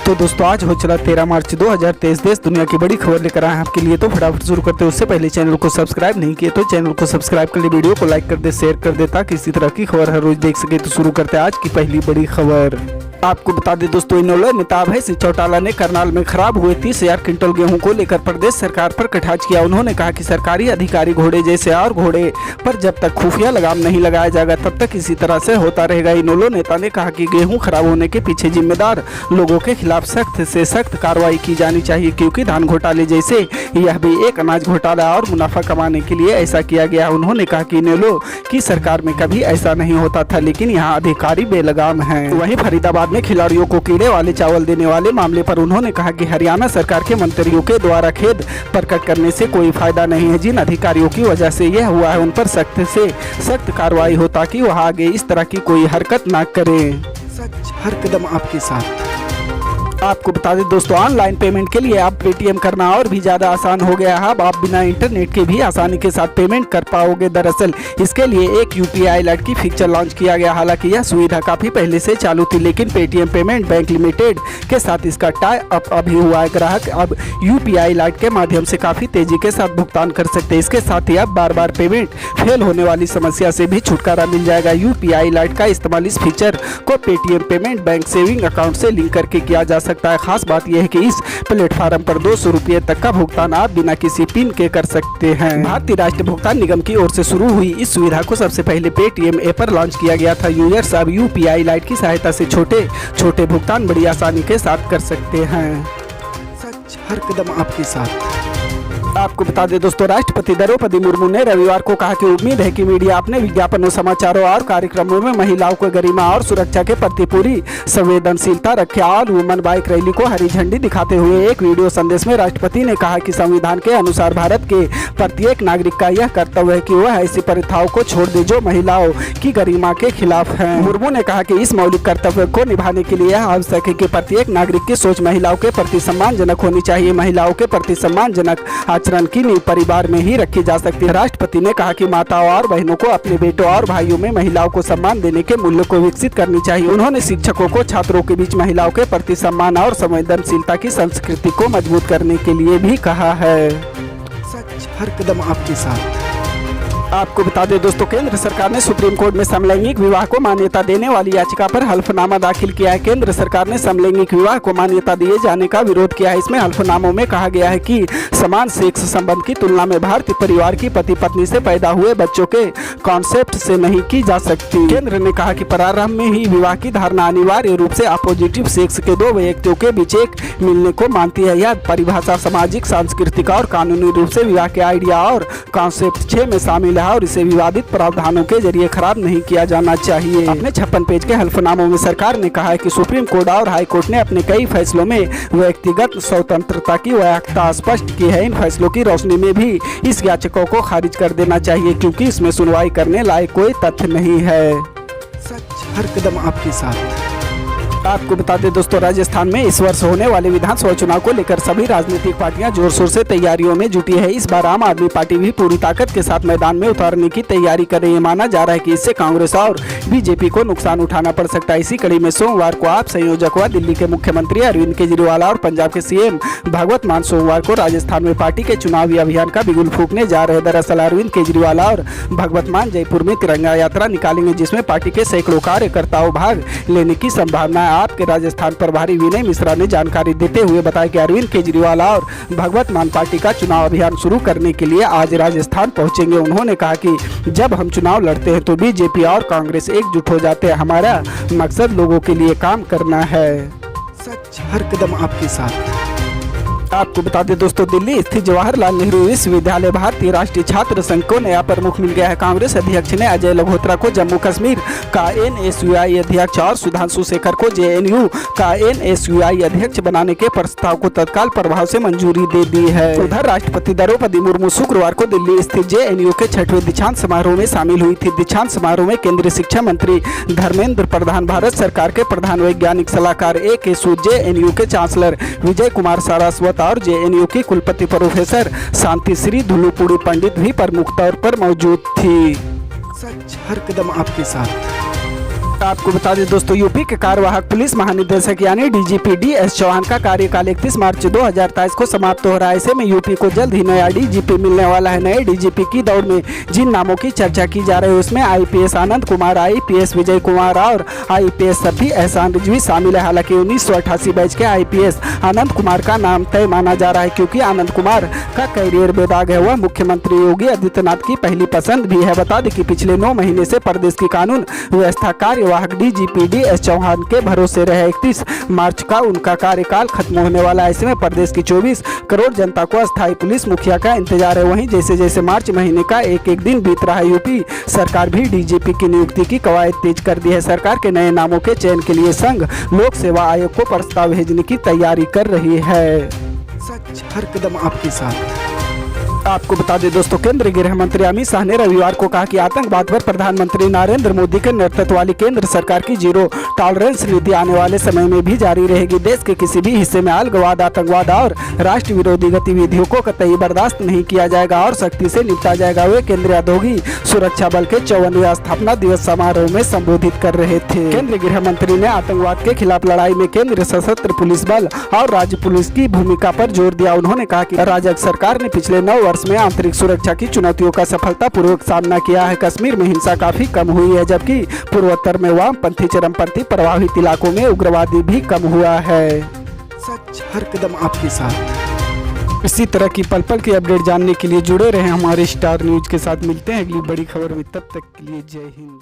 तो दोस्तों आज हो चला 13 मार्च 2023। देश दुनिया की बड़ी खबर लेकर आए हैं आपके लिए। तो फटाफट शुरू करते हैं। उससे पहले चैनल को सब्सक्राइब नहीं किए तो चैनल को सब्सक्राइब कर ले, वीडियो को लाइक कर दे, शेयर कर दे ताकि इसी तरह की खबर हर रोज देख सके। तो शुरू करते हैं आज की पहली बड़ी खबर। आपको बता दें दोस्तों, इनेलो नेता अभय सिंह चौटाला ने करनाल में खराब हुए 30,000 क्विंटल गेहूं को लेकर प्रदेश सरकार पर कटाक्ष किया। उन्होंने कहा कि सरकारी अधिकारी घोड़े जैसे और घोड़े पर जब तक खुफिया लगाम नहीं लगाया जाएगा तब तक इसी तरह से होता रहेगा। इनेलो नेता ने कहा कि गेहूं खराब होने के पीछे जिम्मेदार लोगों के खिलाफ सख्त से सख्त कार्रवाई की जानी चाहिए, क्योंकि धान घोटाले जैसे यह भी एक अनाज घोटाला और मुनाफा कमाने के लिए ऐसा किया गया। उन्होंने कहा कि इनेलो की सरकार में कभी ऐसा नहीं होता था, लेकिन यहाँ अधिकारी बेलगाम हैं। वहीं फरीदाबाद में खिलाड़ियों को कीड़े वाले चावल देने वाले मामले पर उन्होंने कहा कि हरियाणा सरकार के मंत्रियों के द्वारा खेद प्रकट करने से कोई फायदा नहीं है। जिन अधिकारियों की वजह से यह हुआ है उन पर सख्त से सख्त कार्रवाई हो ताकि वह आगे इस तरह की कोई हरकत ना करें। सच हर कदम आपके साथ। आपको बता दें दोस्तों, ऑनलाइन पेमेंट के लिए आप पेटीएम करना और भी ज़्यादा आसान हो गया है। अब आप बिना इंटरनेट के भी आसानी के साथ पेमेंट कर पाओगे। दरअसल इसके लिए एक यूपीआई लाइट की फीचर लॉन्च किया गया। हालांकि यह सुविधा काफ़ी पहले से चालू थी, लेकिन पेटीएम पेमेंट बैंक लिमिटेड के साथ इसका टाई अप अभी हुआ है। ग्राहक अब यूपीआई लाइट के माध्यम से काफ़ी तेजी के साथ भुगतान कर सकते हैं। इसके साथ ही अब बार बार पेमेंट फेल होने वाली समस्या से भी छुटकारा मिल जाएगा। यूपीआई लाइट का इस्तेमाल इस फीचर को Paytm payment bank saving account से लिंक करके किया जा सकता है। खास बात यह है कि इस प्लेटफॉर्म पर 200 रुपये तक का भुगतान आप बिना किसी पिन के कर सकते हैं। भारतीय राष्ट्रीय भुगतान निगम की ओर से शुरू हुई इस सुविधा को सबसे पहले पेटीएम ऐप पर लॉन्च किया गया था। यूजर्स अब यूपीआई लाइट की सहायता से छोटे छोटे भुगतान बड़ी आसानी के साथ कर सकते हैं। सच हर कदम आपके साथ। आपको बता दें दोस्तों, राष्ट्रपति द्रौपदी मुर्मू ने रविवार को कहा कि उम्मीद है कि मीडिया अपने विज्ञापनों, समाचारों और कार्यक्रमों में महिलाओं को गरिमा और सुरक्षा के प्रति पूरी संवेदनशीलता रखे। ऑल वुमेन बाइक रैली को हरी झंडी दिखाते हुए एक वीडियो संदेश में राष्ट्रपति ने कहा कि संविधान के अनुसार भारत के प्रत्येक नागरिक का यह कर्तव्य है कि वह ऐसी प्रथाओं को छोड़ दे जो महिलाओं की गरिमा के खिलाफ है। मुर्मू ने कहा कि इस मौलिक कर्तव्य को निभाने के लिए यह आवश्यक है कि प्रत्येक नागरिक की सोच महिलाओं के प्रति सम्मानजनक होनी चाहिए। महिलाओं के प्रति सम्मानजनक आचरण की नींव परिवार में ही रखी जा सकती है। राष्ट्रपति ने कहा कि माताओं और बहनों को अपने बेटों और भाइयों में महिलाओं को सम्मान देने के मूल्य को विकसित करनी चाहिए। उन्होंने शिक्षकों को छात्रों के बीच महिलाओं के प्रति सम्मान और संवेदनशीलता की संस्कृति को मजबूत करने के लिए भी कहा है। सच हर कदम आपके साथ। आपको बता दें दोस्तों, केंद्र सरकार ने सुप्रीम कोर्ट में समलैंगिक विवाह को मान्यता देने वाली याचिका पर हल्फनामा दाखिल किया है। केंद्र सरकार ने समलैंगिक विवाह को मान्यता दिए जाने का विरोध किया है। इसमें हल्फनामों में कहा गया है कि समान सेक्स संबंध की तुलना में भारतीय परिवार की पति पत्नी से पैदा हुए बच्चों के कॉन्सेप्ट से नहीं की जा सकती। केंद्र ने कहा कि प्रारंभ में ही विवाह की धारणा अनिवार्य रूप से अपोजिटिव सेक्स के दो व्यक्तियों के बीच एक मिलने को मानती है। यह परिभाषा सामाजिक, सांस्कृतिक और कानूनी रूप से विवाह के आइडिया और कॉन्सेप्ट 6 में शामिल और इसे विवादित प्रावधानों के जरिए खराब नहीं किया जाना चाहिए। अपने 56 पेज के हल्फनामों में सरकार ने कहा है कि सुप्रीम कोर्ट और हाई कोर्ट ने अपने कई फैसलों में व्यक्तिगत स्वतंत्रता की व्याख्या स्पष्ट की है। इन फैसलों की रोशनी में भी इस याचिका को खारिज कर देना चाहिए, क्योंकि इसमें सुनवाई करने लायक कोई तथ्य नहीं है। सच हर कदम आपके साथ। आपको बता दें दोस्तों, राजस्थान में इस वर्ष होने वाले विधानसभा चुनाव को लेकर सभी राजनीतिक पार्टियां जोर शोर से तैयारियों में जुटी है। इस बार आम आदमी पार्टी भी पूरी ताकत के साथ मैदान में उतारने की तैयारी कर रही है। माना जा रहा है कि इससे कांग्रेस और बीजेपी को नुकसान उठाना पड़ सकता है। इसी कड़ी में सोमवार को आप संयोजक व दिल्ली के मुख्यमंत्री अरविंद केजरीवाल और पंजाब के सीएम भगवत मान सोमवार को राजस्थान में पार्टी के चुनावी अभियान का बिगुल फूंकने जा रहे हैं। दरअसल अरविंद केजरीवाल और भगवत मान जयपुर में तिरंगा यात्रा निकालेंगे, जिसमें पार्टी के सैकड़ों कार्यकर्ताओं भाग लेने की संभावना है। आपके राजस्थान प्रभारी विनय मिश्रा ने जानकारी देते हुए बताया कि अरविंद केजरीवाल और भगवत मान पार्टी का चुनाव अभियान शुरू करने के लिए आज राजस्थान पहुंचेंगे। उन्होंने कहा कि जब हम चुनाव लड़ते हैं तो बीजेपी और कांग्रेस एकजुट हो जाते हैं। हमारा मकसद लोगों के लिए काम करना है। सच हर कदम आपके साथ। आपको बता दें दोस्तों, दिल्ली स्थित जवाहरलाल नेहरू विश्वविद्यालय भारतीय राष्ट्रीय छात्र संघ को नया प्रमुख मिल गया है। कांग्रेस अध्यक्ष ने अजय लहोत्रा को जम्मू कश्मीर का एनएसयूआई अध्यक्ष और सुधांशु शेखर को जेएनयू का एनएसयूआई अध्यक्ष बनाने के प्रस्ताव को तत्काल प्रभाव से मंजूरी दे दी है। उधर राष्ट्रपति द्रौपदी मुर्मू शुक्रवार को दिल्ली स्थित जेएनयू के 6वें दीक्षांत समारोह में शामिल हुई थी। दीक्षांत समारोह में केंद्रीय शिक्षा मंत्री धर्मेंद्र प्रधान, भारत सरकार के प्रधान वैज्ञानिक सलाहकार AK सूद, जेएनयू के चांसलर विजय कुमार सारस्वत और जेएनयू की कुलपति प्रोफेसर शांतिश्री धुलुपुड़ी पंडित भी प्रमुख तौर पर मौजूद थी। सच हर कदम आपके साथ। आपको बता दें दोस्तों, यूपी के कार्यवाहक पुलिस महानिदेशक यानी डीजीपी डी.एस. चौहान का कार्यकाल 31 मार्च 2023 को समाप्त हो रहा है। ऐसे में यूपी को जल्द ही नया डीजीपी मिलने वाला है। नए डीजीपी की दौड़ में जिन नामों की चर्चा की जा रही है उसमें आईपीएस आनंद कुमार, आईपीएस विजय कुमार और आईपीएस सफी एहसान रिजवी शामिल है। हालांकि 1988 बैच के आईपीएस आनंद कुमार का नाम तय माना जा रहा है, क्योंकि आनंद कुमार का करियर बेदाग है। वह मुख्यमंत्री योगी आदित्यनाथ की पहली पसंद भी है। बता दें कि पिछले 9 महीने से प्रदेश की कानून व्यवस्था कार्यवाहक डीजीपी डी.एस. चौहान के भरोसे रहे। 31 मार्च का उनका कार्यकाल खत्म होने वाला है। ऐसे में प्रदेश की 24 करोड़ जनता को अस्थायी पुलिस मुखिया का इंतजार है। वहीं जैसे जैसे मार्च महीने का एक एक दिन बीत रहा है, यूपी सरकार भी डीजीपी की नियुक्ति की कवायद तेज कर दी है। सरकार के नए नामों के चयन के लिए संघ लोक सेवा आयोग को प्रस्ताव भेजने की तैयारी कर रही है। सच हर कदम आपके साथ। आपको बता दें दोस्तों, केंद्रीय गृह मंत्री अमित शाह ने रविवार को कहा कि आतंकवाद पर प्रधानमंत्री नरेंद्र मोदी के नेतृत्व वाली केंद्र सरकार की जीरो टॉलरेंस नीति आने वाले समय में भी जारी रहेगी। देश के किसी भी हिस्से में अलगाववाद, आतंकवाद और राष्ट्र विरोधी गतिविधियों को कतई बर्दाश्त नहीं किया जाएगा और सख्ती से निपटा जाएगा। वे केंद्रीय औद्योगिक सुरक्षा बल के 54वें स्थापना दिवस समारोह में संबोधित कर रहे थे। केंद्रीय गृह मंत्री ने आतंकवाद के खिलाफ लड़ाई में केंद्रीय सशस्त्र पुलिस बल और राज्य पुलिस की भूमिका पर जोर दिया। उन्होंने कहा कि राज्य सरकार ने पिछले 9 वर्ष में आंतरिक सुरक्षा की चुनौतियों का सफलतापूर्वक सामना किया है। कश्मीर में हिंसा काफी कम हुई है, जबकि पूर्वोत्तर में वामपंथी चरमपंथी प्रभावित इलाकों में उग्रवादी भी कम हुआ है। सच हर कदम आपके साथ। इसी तरह की पल पल की अपडेट जानने के लिए जुड़े रहे हमारे स्टार न्यूज के साथ। मिलते हैं अगली बड़ी खबर में, तब तक के लिए जय हिंद।